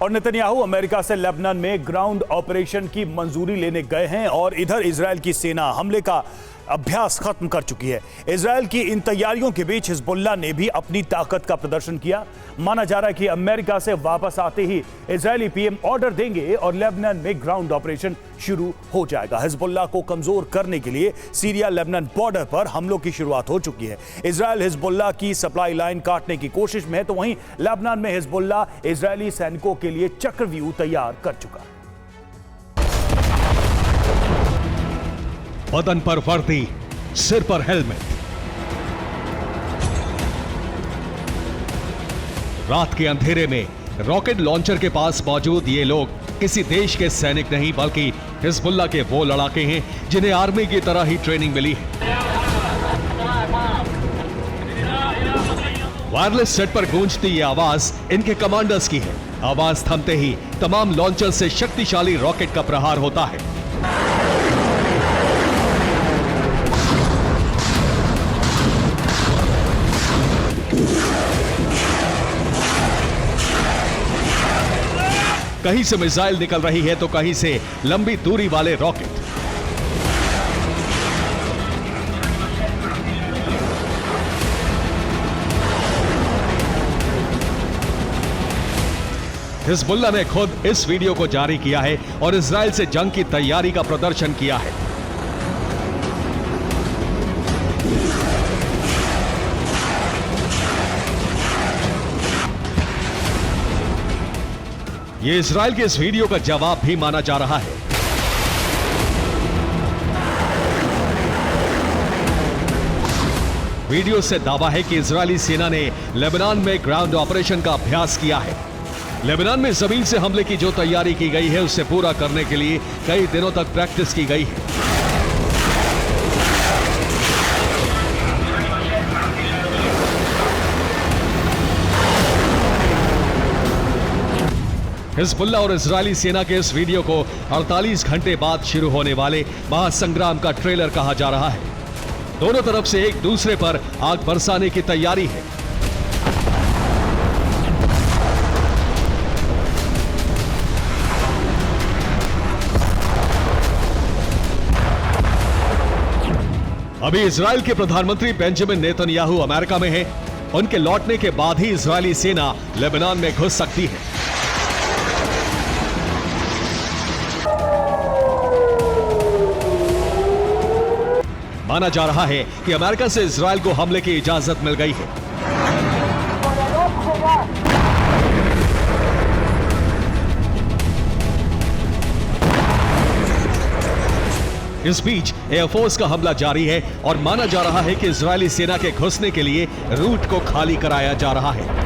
और Netanyahu America से Lebanon में ग्राउंड ऑपरेशन की मंजूरी लेने गए हैं और इधर इजरायल की सेना हमले का अभ्यास खत्म कर चुकी है। इजरायल की इन तैयारियों के बीच हिजबुल्लाह ने भी अपनी ताकत का प्रदर्शन किया। माना जा रहा है कि अमेरिका से वापस आते ही इजरायली पीएम ऑर्डर देंगे और लेबनान में ग्राउंड ऑपरेशन शुरू हो जाएगा। हिजबुल्लाह को कमजोर करने के लिए सीरिया लेबनान बॉर्डर पर हमलों की शुरुआत हो चुकी है। इजरायल हिजबुल्लाह की सप्लाई लाइन काटने की कोशिश में है, तो वहीं लेबनान में हिजबुल्लाह इजरायली सैनिकों के लिए चक्रव्यूह तैयार कर चुका है। बदन पर वर्दी, सिर पर हेलमेट, रात के अंधेरे में रॉकेट लॉन्चर के पास मौजूद ये लोग किसी देश के सैनिक नहीं बल्कि हिजबुल्लाह के वो लड़ाके हैं जिन्हें आर्मी की तरह ही ट्रेनिंग मिली है। वायरलेस सेट पर गूंजती ये आवाज इनके कमांडर्स की है। आवाज थमते ही तमाम लॉन्चर से शक्तिशाली रॉकेट का प्रहार होता है। कहीं से मिसाइल निकल रही है तो कहीं से लंबी दूरी वाले रॉकेट। हिजबुल्लाह ने खुद इस वीडियो को जारी किया है और इजराइल से जंग की तैयारी का प्रदर्शन किया है। ये इजराइल के इस वीडियो का जवाब भी माना जा रहा है। वीडियो से दावा है कि इजरायली सेना ने लेबनान में ग्राउंड ऑपरेशन का अभ्यास किया है। लेबनान में जमीन से हमले की जो तैयारी की गई है उसे पूरा करने के लिए कई दिनों तक प्रैक्टिस की गई है। हिजबुल्लाह और इजरायली सेना के इस वीडियो को 48 घंटे बाद शुरू होने वाले महासंग्राम का ट्रेलर कहा जा रहा है। दोनों तरफ से एक दूसरे पर आग बरसाने की तैयारी है। अभी इजरायल के प्रधानमंत्री बेंजामिन नेतन्याहू अमेरिका में हैं। उनके लौटने के बाद ही इजरायली सेना लेबनान में घुस सकती है। माना जा रहा है कि अमेरिका से इजरायल को हमले की इजाजत मिल गई है। इस बीच एयरफोर्स का हमला जारी है और माना जा रहा है कि इजरायली सेना के घुसने के लिए रूट को खाली कराया जा रहा है।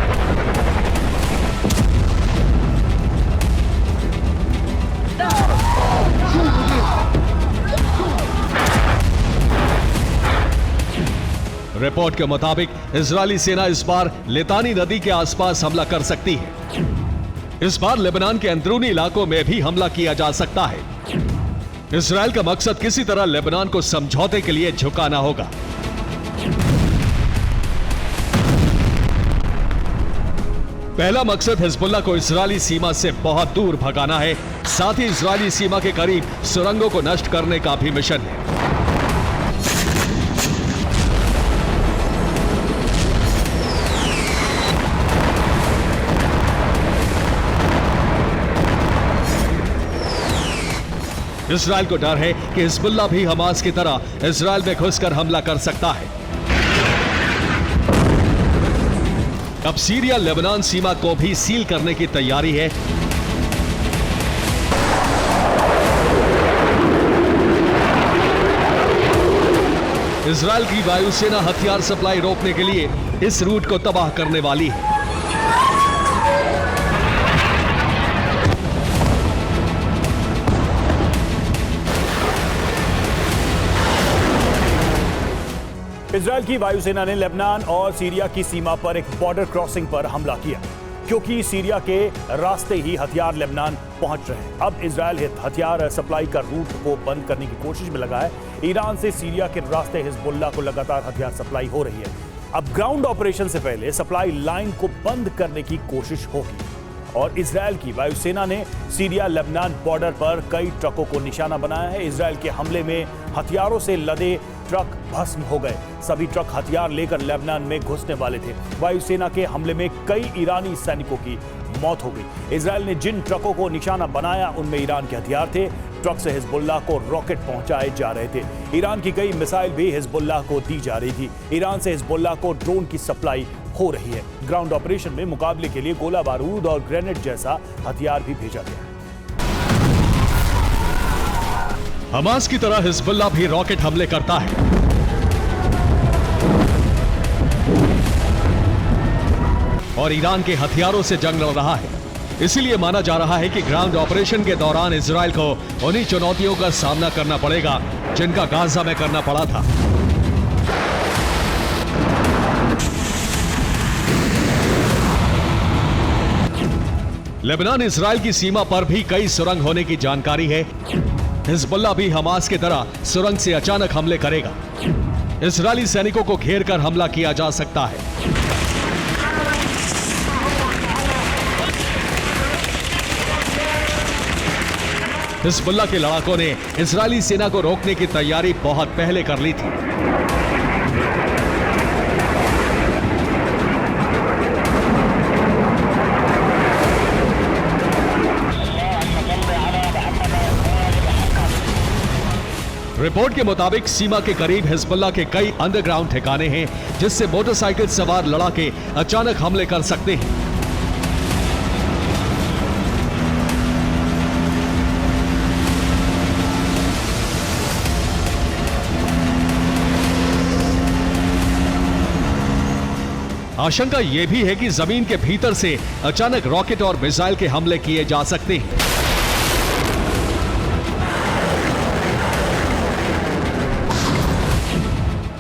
रिपोर्ट के मुताबिक इजरायली सेना इस बार लितानी नदी के आसपास हमला कर सकती है। इस बार लेबनान के अंदरूनी इलाकों में भी हमला किया जा सकता है। इजरायल का मकसद किसी तरह लेबनान को समझौते के लिए झुकाना होगा। पहला मकसद हिजबुल्लाह को इजरायली सीमा से बहुत दूर भगाना है। साथ ही इजरायली सीमा के करीब सुरंगों को नष्ट करने का भी मिशन है। इजरायल को डर है कि हिजबुल्लाह भी हमास की तरह इजरायल में घुसकर हमला कर सकता है। अब सीरिया लेबनान सीमा को भी सील करने की तैयारी है। इजरायल की वायुसेना हथियार सप्लाई रोकने के लिए इस रूट को तबाह करने वाली है। इजरायल की वायुसेना ने लेबनान और सीरिया की सीमा पर एक बॉर्डर क्रॉसिंग पर हमला किया क्योंकि सीरिया के रास्ते ही हथियार लेबनान पहुंच रहे हैं। अब इजरायल हथियार सप्लाई का रूट को बंद करने की कोशिश में लगा है। ईरान से सीरिया के रास्ते हिजबुल्लाह को लगातार हथियार सप्लाई हो रही है। अब ग्राउंड ऑपरेशन से पहले सप्लाई लाइन को बंद करने की कोशिश होगी और इजरायल की वायुसेना ने सीरिया लेबनान बॉर्डर पर कई ट्रकों को निशाना बनाया है। इजरायल के हमले में हथियारों से लदे ट्रक भस्म हो गए। सभी ट्रक हथियार लेकर लेबनान में घुसने वाले थे। वायुसेना के हमले में कई ईरानी सैनिकों की मौत हो गई। इजरायल ने जिन ट्रकों को निशाना बनाया उनमें ईरान के हथियार थे। ट्रक से हिजबुल्लाह को रॉकेट पहुंचाए जा रहे थे। ईरान की कई मिसाइल भी हिजबुल्लाह को दी जा रही थी। ईरान से हिजबुल्लाह को ड्रोन की सप्लाई हो रही है। ग्राउंड ऑपरेशन में मुकाबले के लिए गोला बारूद और ग्रेनेड जैसा हथियार भी भेजा गया। हमास की तरह हिजबुल्लाह भी रॉकेट हमले करता है। और ईरान के हथियारों से जंग लड़ रहा है। इसीलिए माना जा रहा है कि ग्राउंड ऑपरेशन के दौरान इजरायल को उन्हीं चुनौतियों का सामना करना पड़ेगा जिनका गाजा में करना पड़ा था। लेबनान इजरायल की सीमा पर भी कई सुरंग होने की जानकारी है। हिजबुल्लाह भी हमास की तरह सुरंग से अचानक हमले करेगा। इजरायली सैनिकों को घेर कर हमला किया जा सकता है। हिजबुल्लाह के लड़ाकों ने इजरायली सेना को रोकने की तैयारी बहुत पहले कर ली थी। रिपोर्ट के मुताबिक सीमा के करीब हिजबुल्लाह के कई अंडरग्राउंड ठिकाने हैं जिससे मोटरसाइकिल सवार लड़ाके अचानक हमले कर सकते हैं। आशंका यह भी है कि जमीन के भीतर से अचानक रॉकेट और मिसाइल के हमले किए जा सकते हैं।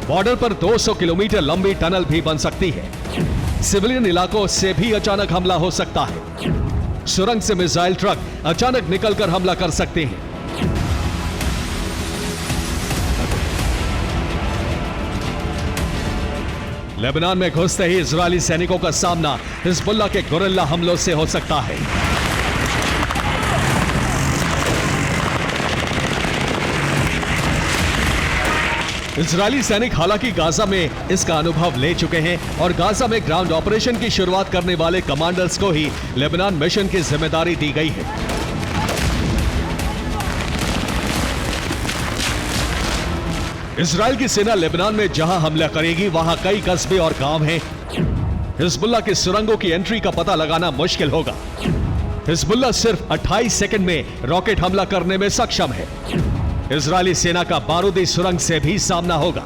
बॉर्डर पर 200 किलोमीटर लंबी टनल भी बन सकती है। सिविलियन इलाकों से भी अचानक हमला हो सकता है। सुरंग से मिसाइल ट्रक अचानक निकलकर हमला कर सकते हैं। लेबनान में घुसते ही इजरायली सैनिकों का सामना हिजबुल्लाह के गुरिल्ला हमलों से हो सकता है। इजरायली सैनिक हालांकि गाजा में इसका अनुभव ले चुके हैं और गाजा में ग्राउंड ऑपरेशन की शुरुआत करने वाले कमांडर्स को ही लेबनान मिशन की जिम्मेदारी दी गई है। इजरायल की सेना लेबनान में जहां हमला करेगी वहां कई कस्बे और गांव हैं। हिजबुल्लाह के सुरंगों की एंट्री का पता लगाना मुश्किल होगा। हिजबुल्लाह सिर्फ 28 सेकंड में रॉकेट हमला करने में सक्षम है। इजरायली सेना का बारूदी सुरंग से भी सामना होगा।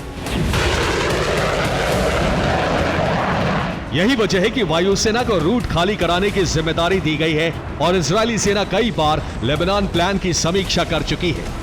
यही वजह है कि वायुसेना को रूट खाली कराने की जिम्मेदारी दी गई है और इजरायली सेना कई बार लेबनान प्लान की समीक्षा कर चुकी है।